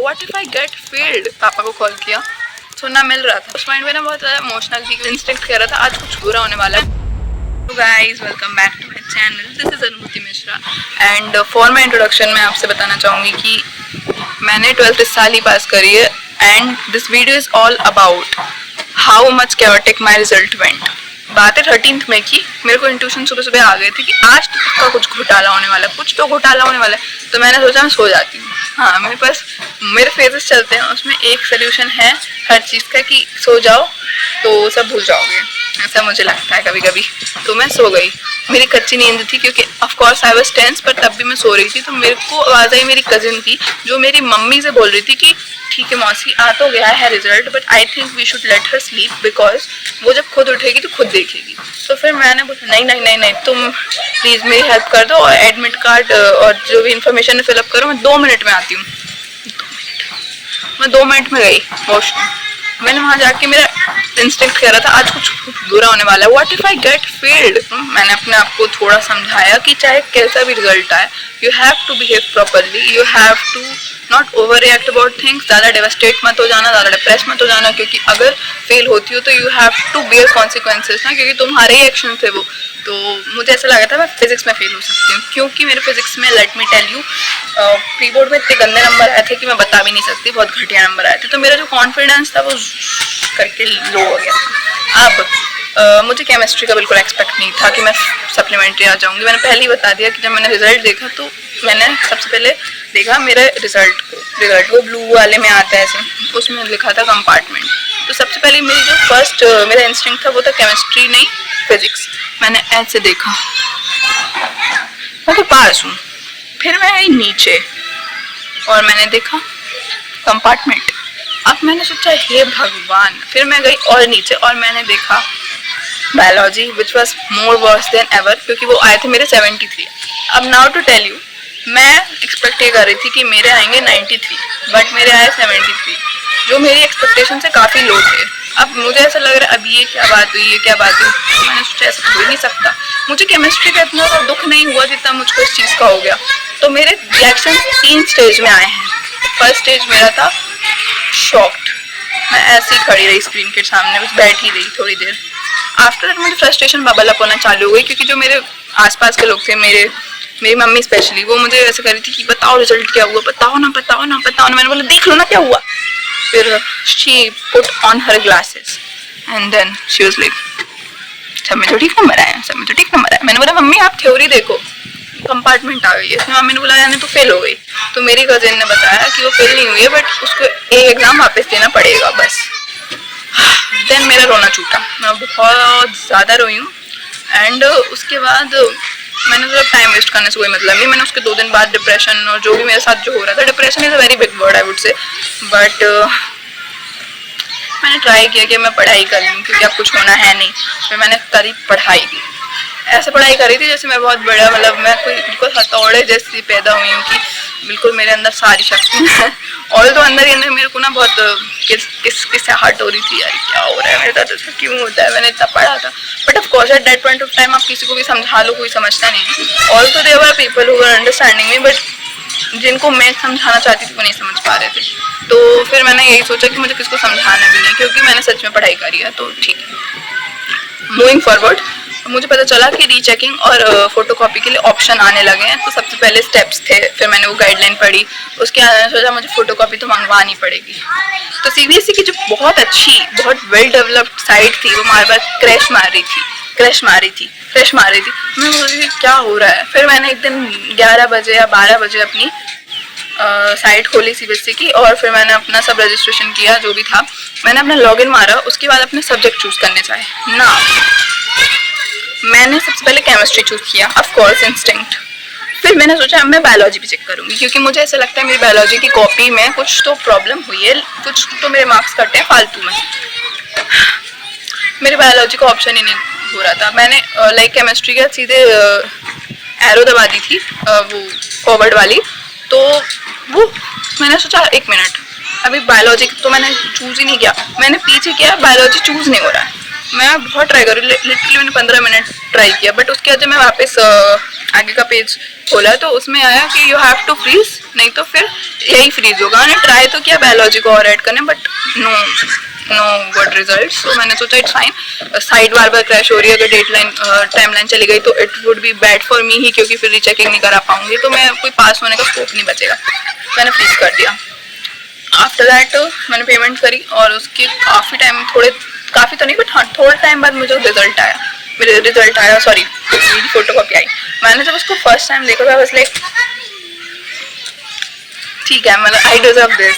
What if I get failed. पापा को call किया, सुनना मिल रहा था। उस माइंड में ना बहुत ज़्यादा इमोशनल थी, इंस्टिंक्ट कह रहा था आज कुछ बुरा होने वाला है। तो guys welcome back to my channel, this is Anubhuti Mishra and for my introduction मैं आपसे बताना चाहूँगी कि मैंने 12th इस साल ही पास करी है and this video is all about how much chaotic my result went. बात है 13th में की, मेरे को इंट्यूशन सुबह सुबह आ गए थे कि आज का कुछ घोटाला होने वाला है, कुछ तो घोटाला होने वाला है। तो मैंने सोचा मैं सो जाती हूँ। हाँ, मेरे पास मेरे फेजेस चलते हैं, उसमें एक सोल्यूशन है हर चीज़ का कि सो जाओ तो सब भूल जाओगे, ऐसा मुझे लगता है कभी कभी। तो मैं सो गई, मेरी कच्ची नींद थी क्योंकि of course I was tense, पर तब भी मैं सो रही थी। तो मेरे को आवाज़ आई, मेरी कजिन थी जो मेरी मम्मी से बोल रही थी कि ठीक है मौसी आ तो गया है result, but I think we should let her sleep because वो जब खुद उठेगी तो खुद देखेगी। तो फिर मैंने बोला नहीं नहीं नहीं नहीं, तुम प्लीज़ मेरी हेल्प कर दो और एडमिट कार्ड और जो भी इन्फॉर्मेशन है फिलअप करो, मैं 2 मिनट में आती हूँ। 2 मिनट, मैं 2 मिनट में गई वॉशरूम। मैंने वहाँ जाके मेरा इंस्टिंक्ट कह रहा था आज कुछ बुरा होने वाला है, what if I get failed. मैंने अपने आप को थोड़ा समझाया कि चाहे कैसा भी रिजल्ट आए, you have to behave properly, you have to not overreact about things. ज़्यादा डेवास्टेट मत हो जाना, ज़्यादा डिप्रेस मत हो जाना, क्योंकि अगर फेल होती हो तो you have to bear consequences ना, क्योंकि तुम्हारे ही एक्शन थे वो। तो मुझे ऐसा लगा था मैं फिजिक्स में फेल हो सकती हूँ, क्योंकि मेरे फिजिक्स में let me tell you pre board में इतने गंदे नंबर आए थे कि मैं बता भी नहीं सकती, बहुत घटिया नंबर आए थे। तो मेरा जो कॉन्फिडेंस था वो करके लो हो गया। अब मुझे केमिस्ट्री का बिल्कुल एक्सपेक्ट नहीं था कि मैं सप्लीमेंट्री आ जाऊंगी। मैंने पहले ही बता दिया कि जब मैंने रिजल्ट देखा तो मैंने सबसे पहले देखा मेरे रिजल्ट वो ब्लू वाले में आता है ऐसे, उसमें लिखा था कंपार्टमेंट। तो सबसे पहले मेरी जो फर्स्ट मेरा इंस्टिंक्ट था वो था केमिस्ट्री नहीं फिजिक्स। मैंने ऐसे देखा, मैं तो पास हूँ। फिर मैं आई नीचे और मैंने देखा कंपार्टमेंट। अब मैंने सोचा हे भगवान, फिर मैं गई और नीचे और मैंने देखा biology which was more worse than ever, क्योंकि वो आए थे मेरे 73। अब नाउ टू टेल यू, मैं एक्सपेक्ट ये कर रही थी कि मेरे आएंगे 93, बट मेरे आए 73, जो मेरी एक्सपेक्टेशन से काफ़ी लो थे। अब मुझे ऐसा लग रहा है अब ये क्या बात हुई, ये क्या बात हुई। मैंने सोचा ऐसा हो ही नहीं सकता। मुझे केमिस्ट्री का इतना दुख नहीं हुआ जितना मुझको इस चीज़ का हो गया। तो मेरे रिएक्शन 3 स्टेज में आए हैं। फर्स्ट स्टेज मेरा था शॉक्ड, मैं ऐसे ही खड़ी रही स्क्रीन के सामने, बस बैठी रही थोड़ी देर। आफ्टर दैट मुझे फ्रस्ट्रेशन बबल अप होना चालू हो गई, क्योंकि जो मेरे आसपास के लोग थे, मेरी मम्मी स्पेशली, वो मुझे ऐसे कर रही थी कि बताओ रिजल्ट क्या हुआ, बताओ ना बताओ ना बताओ ना। मैंने बोला देख लो ना क्या हुआ। फिर she put on her glasses and then she was like सब में तो ठीक नंबर आया, सब में तो ठीक नंबर आया। मैंने बोला मम्मी आप थ्योरी देखो, कंपार्टमेंट आ गई है। इसमें मम्मी ने बोला यानी तो फेल हो गई। तो मेरी कजिन ने बताया कि वो फेल नहीं हुई है, बट उसको एक एग्जाम वापस देना पड़ेगा बस। देन मेरा रोना छूटा, मैं बहुत ज़्यादा रोई हूँ। एंड उसके बाद मैंने तो टाइम वेस्ट करने से कोई मतलब नहीं। मैंने उसके 2 दिन बाद डिप्रेशन और जो भी मेरे साथ जो हो रहा था, depression is a very big word I would say, but मैंने ट्राई किया कि मैं पढ़ाई कर लूँ, क्योंकि अब कुछ होना है नहीं। फिर मैंने करी पढ़ाई, ऐसे पढ़ाई करी थी जैसे मैं बहुत बड़ा, मतलब मैं कोई बिल्कुल हथौड़े जैसी पैदा हुई हूँ कि बिल्कुल मेरे अंदर सारी शक्ति है। और तो अंदर ही अंदर मेरे को ना बहुत किस हट हो रही थी, यार क्या हो रहा है मेरे साथ, ऐसा क्यों होता है। मैंने इतना पढ़ा था, but of course at that point of time आप किसी को भी समझा लो, कोई समझता नहीं। ऑल तो there were people who were understanding me, but जिनको मैं समझाना चाहती थी वो नहीं समझ पा रहे थे। तो फिर मैंने यही सोचा कि मुझे किसको समझाना भी नहीं, क्योंकि मैंने सच में पढ़ाई करी है। तो ठीक है, मूविंग फॉरवर्ड, मुझे पता चला कि रीचेकिंग और फोटोकॉपी के लिए ऑप्शन आने लगे हैं। तो सबसे पहले स्टेप्स थे, फिर मैंने वो गाइडलाइन पढ़ी, उसके बाद सोचा मुझे फोटोकॉपी तो मंगवानी पड़ेगी। तो सीबीएसई की जो बहुत अच्छी, बहुत वेल डेवलप्ड साइट थी, वो बार बार क्रैश मार रही थी। मैं बोल रही थी क्या हो रहा है। फिर मैंने एक दिन 11 बजे या 12 बजे अपनी साइट खोली सीबीएसई की, और फिर मैंने अपना सब रजिस्ट्रेशन किया जो भी था। मैंने अपना लॉगिन मारा, उसके बाद अपने सब्जेक्ट चूज करने चाहे ना। मैंने सबसे पहले केमिस्ट्री चूज किया, ऑफ कोर्स इंस्टिंक्ट। फिर मैंने सोचा अब मैं बायोलॉजी भी चेक करूंगी, क्योंकि मुझे ऐसा लगता है मेरी बायोलॉजी की कॉपी में कुछ तो प्रॉब्लम हुई है, कुछ तो मेरे मार्क्स कटे हैं फालतू में। मेरे बायोलॉजी का ऑप्शन ही नहीं हो रहा था। मैंने लाइक केमिस्ट्री का सीधे एरो दबा दी थी, वो फॉरवर्ड वाली। तो वो मैंने सोचा 1 मिनट, अभी बायोलॉजी तो मैंने चूज ही नहीं किया। मैंने पीछे किया, बायोलॉजी चूज नहीं हो रहा है। मैं बहुत ट्राई करूँ, लिटरली मैंने 15 मिनट ट्राई किया, बट उसके बाद जब मैं वापस आगे का पेज खोला तो उसमें आया कि यू हैव टू फ्रीज, नहीं तो फिर यही फ्रीज होगा। मैंने ट्राई तो किया बायोलॉजी को और ऐड करने, बट नो गुड रिजल्ट। तो मैंने सोचा it's fine, side bar crash हो रही है, अगर टाइमलाइन चली गई तो it would be bad for me ही, क्योंकि फिर रीचेकिंग नहीं करा पाऊंगी, तो मैं कोई पास होने का स्कोप नहीं बचेगा। मैंने फ्रीज कर दिया। आफ्टर दैट मैंने पेमेंट करी और उसके काफ़ी तो नहीं, बट हाँ थोड़ा टाइम बाद मुझे रिजल्ट आया, सॉरी मेरी फोटो कॉपी आई। मैंने जब उसको फर्स्ट टाइम देखा था बस लाइक ठीक है, मतलब आई डिजर्व दिस।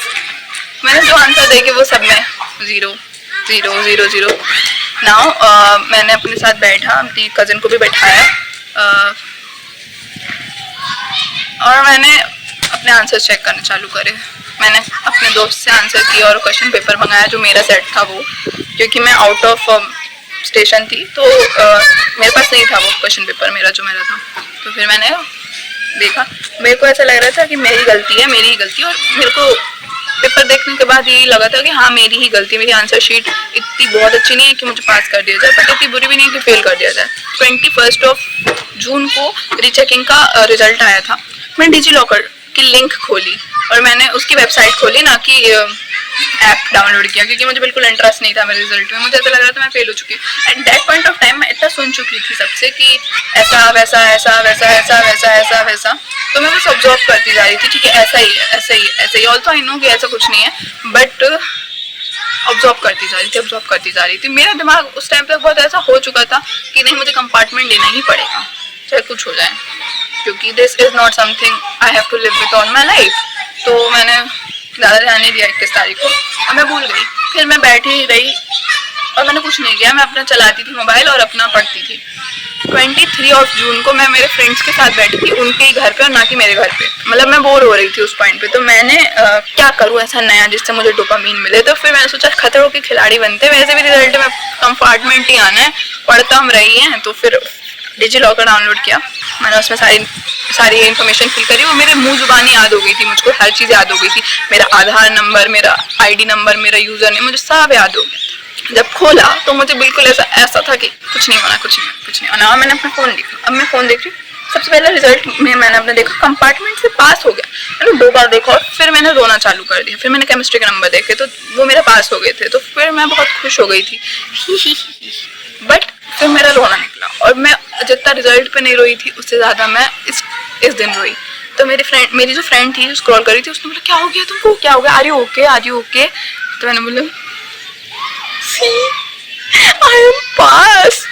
मैंने जो आंसर देखे वो सब में 0 0 0 0। नाउ मैंने अपने साथ बैठा, अपनी कज़न को भी बैठाया और मैंने अपने आंसर चेक करने चालू करे। मैंने अपने दोस्त से आंसर किया और क्वेश्चन पेपर मंगाया जो मेरा सेट था वो, क्योंकि मैं आउट ऑफ स्टेशन थी तो मेरे पास नहीं था वो क्वेश्चन पेपर मेरा था। तो फिर मैंने देखा, मेरे को ऐसा लग रहा था कि मेरी गलती है, और मेरे को पेपर देखने के बाद यही लगा था कि हाँ मेरी ही गलती, मेरी आंसर शीट इतनी बहुत अच्छी नहीं है कि मुझे पास कर दिया जाए, बट इतनी बुरी भी नहीं है कि फेल कर दिया जाए। 21 जून को रीचेकिंग का रिजल्ट आया था। मैंने डिजी लॉकर की लिंक खोली और मैंने उसकी वेबसाइट खोली, ना कि ऐप डाउनलोड किया, क्योंकि मुझे बिल्कुल इंटरेस्ट नहीं था मेरे रिजल्ट में। मुझे ऐसा लग रहा था मैं फेल हो चुकी। At that point of time मैं इतना सुन चुकी थी सबसे कि ऐसा वैसा ऐसा वैसा ऐसा वैसा ऐसा वैसा, तो मैं बस ऑब्जर्व करती जा रही थी, ठीक है ऐसा ही है ऐसा ही ऐसा ही। ऑल्सो आई नो कि ऐसा कुछ नहीं है, बट ऑब्जर्व करती जा रही थी। मेरा दिमाग उस टाइम तक बहुत ऐसा हो चुका था कि नहीं मुझे कंपार्टमेंट लेना ही पड़ेगा चाहे कुछ हो जाए, क्योंकि this is not something I have to live with all my life. तो मैंने ज़्यादा ध्यान नहीं दिया 21 तारीख को और मैं भूल गई। फिर मैं बैठी ही रही और मैंने कुछ नहीं किया, मैं अपना चलाती थी मोबाइल और अपना पढ़ती थी। 23 जून को मैं मेरे फ्रेंड्स के साथ बैठी थी, उनके ही घर पे और ना कि मेरे घर पे। मतलब मैं बोर हो रही थी उस पॉइंट पे, तो मैंने क्या करूँ ऐसा नया जिससे मुझे डोपामीन मिले। तो फिर मैंने सोचा खतरों के खिलाड़ी बनते, वैसे भी रिजल्ट में कंपार्टमेंट ही आना है, पढ़ता हम रही हैं। तो फिर डिजी लॉकर डाउनलोड किया, मैंने उसमें सारी इन्फॉर्मेशन फिल करी। वो मेरे मुंह जुबानी याद हो गई थी, मुझको हर चीज़ याद हो गई थी, मेरा आधार नंबर, मेरा आईडी नंबर, मेरा यूज़र नेम, मुझे सब याद हो गया। जब खोला तो मुझे बिल्कुल ऐसा था कि कुछ नहीं होना। मैंने अपना फ़ोन देखा, अब मैं फ़ोन देख रही हूँ। सबसे पहले रिजल्ट में मैंने अपने देखा कंपार्टमेंट से पास हो गया। मैंने 2 बार देखा और फिर मैंने रोना चालू कर दिया। फिर मैंने केमिस्ट्री के नंबर देखे तो वो मेरे पास हो गए थे, तो फिर मैं बहुत खुश हो गई थी बट फिर मेरा रोना निकला और मैं जितना रिजल्ट पे नहीं रोई थी उससे ज़्यादा मैं इस दिन रोई। तो मेरी जो फ्रेंड थी स्क्रॉल कर रही थी, उसने बोला क्या हो गया तुमको, क्या हो गया, आर यू ओके। तो मैंने बोला आई एम पास।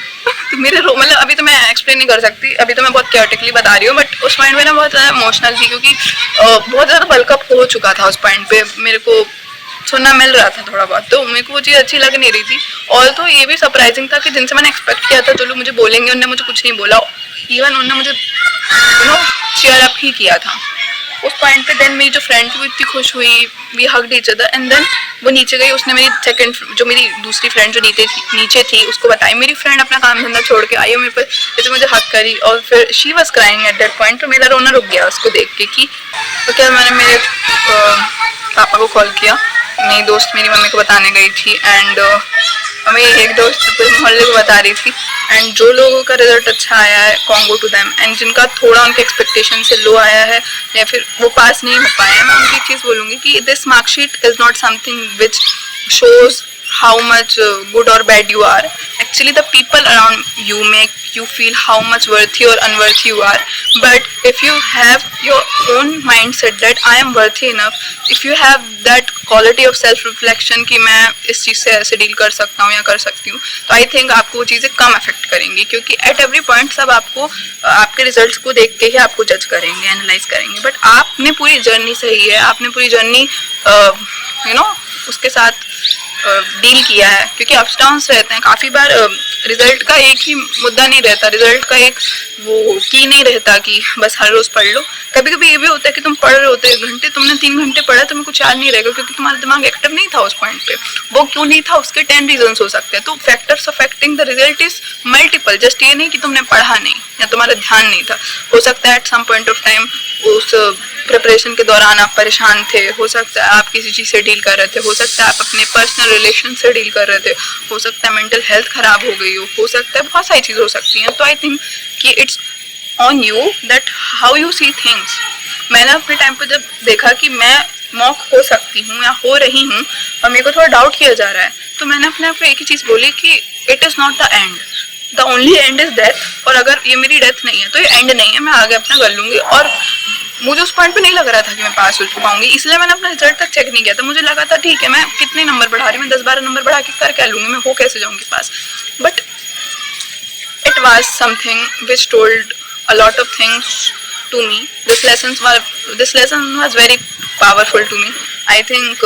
तो मेरे मतलब अभी तो मैं एक्सप्लेन नहीं कर सकती, अभी तो मैं बहुत केयरटिकली बता रही हूँ, बट उस पॉइंट पे ना बहुत ज़्यादा इमोशनल थी, क्योंकि बहुत ज़्यादा बल्कअप हो चुका था उस पॉइंट पे। मेरे को सुनना मिल रहा था थोड़ा बहुत, तो मेरे को वो चीज़ अच्छी लग नहीं रही थी। और तो ये भी सरप्राइजिंग था कि जिनसे मैंने एक्सपेक्ट किया था जो लोग मुझे बोलेंगे, उन्होंने मुझे कुछ नहीं बोला। इवन उन्होंने मुझे चीयर अप ही किया था उस पॉइंट पे। देन मेरी जो फ्रेंड थी वो इतनी खुश हुई, we hugged each other, and then वो नीचे गई। उसने मेरी दूसरी फ्रेंड जो नीचे थी उसको बताई। मेरी फ्रेंड अपना काम धंधा छोड़ के आई और मेरे पर जैसे मुझे हक करी और फिर she was crying at that point. तो मेरा रोना रुक गया उसको देख के कि तो क्या। मैंने मेरे पापा को कॉल किया, मेरी दोस्त मेरी मम्मी को बताने गई थी, एंड मेरी एक दोस्त पूरे मोहल्ले को बता रही थी। एंड जो लोगों का रिजल्ट अच्छा आया है कॉन्गो टू देम, एंड जिनका थोड़ा उनके एक्सपेक्टेशन से लो आया है या फिर वो पास नहीं हो पाए हैं, मैं उनकी चीज़ बोलूँगी कि this marksheet is not something which shows how much good or bad you are. Actually the people around you make you feel how much worthy or unworthy you are. But if you have your own mindset that I am worthy enough, if you have that quality of self reflection कि मैं इस चीज़ से ऐसे deal कर सकता हूँ या कर सकती हूँ, तो आई थिंक आपको वो चीज़ें कम अफेक्ट करेंगी, क्योंकि एट एवरी पॉइंट सब आपको आपके रिजल्ट्स को देख के ही आपको जज करेंगे, एनालाइज करेंगे। बट आपने पूरी जर्नी सही है, आपने पूरी जर्नी उसके साथ डील किया है, क्योंकि अप्स डाउन्स रहते हैं काफ़ी बार। रिजल्ट का एक ही मुद्दा नहीं रहता, रिजल्ट का एक वो की नहीं रहता कि बस हर रोज़ पढ़ लो। कभी कभी ये भी होता है कि तुम पढ़ रहे होते 1 घंटे, तुमने 3 घंटे पढ़ा, तुम्हें कुछ याद नहीं रहेगा क्योंकि तुम्हारा दिमाग एक्टिव नहीं था उस पॉइंट पे। वो क्यों नहीं था, उसके 10 रीजन्स हो सकते हैं। तो factors affecting the result is multiple, just ये नहीं कि तुमने पढ़ा नहीं या तुम्हारा ध्यान नहीं था। हो सकता है at some point of time उस प्रिपरेशन के दौरान आप परेशान थे, हो सकता है आप किसी चीज़ से डील कर रहे थे, हो सकता है आप अपने पर्सनल रिलेशन से डील कर रहे थे, हो सकता है मेंटल हेल्थ खराब हो गई हो सकता है बहुत सारी चीज़ हो सकती हैं. तो आई थिंक कि it's on you that how you see things. मैंने अपने टाइम पर जब देखा कि मैं मॉक हो सकती हूँ या हो रही हूँ और मेरे को थोड़ा डाउट किया जा रहा है, तो मैंने अपने आप को एक ही चीज़ बोली कि it is not the end, the only and is death. और अगर ये मेरी डेथ नहीं है तो ये एंड नहीं है, मैं आगे अपना कर लूंगी. और मुझे उस पॉइंट पे नहीं लग रहा था कि मैं पास हो पाऊंगी, इसलिए मैंने अपना रिजल्ट तक चेक नहीं किया था. मुझे लगा था ठीक है मैं कितने नंबर बढ़ा रही हूँ, मैं 10-12 नंबर बढ़ा के कर क्या लूंगी, मैं हो कैसे जाऊंगी pass. But it was something which told a lot of things to me. This lesson was very powerful to me. I think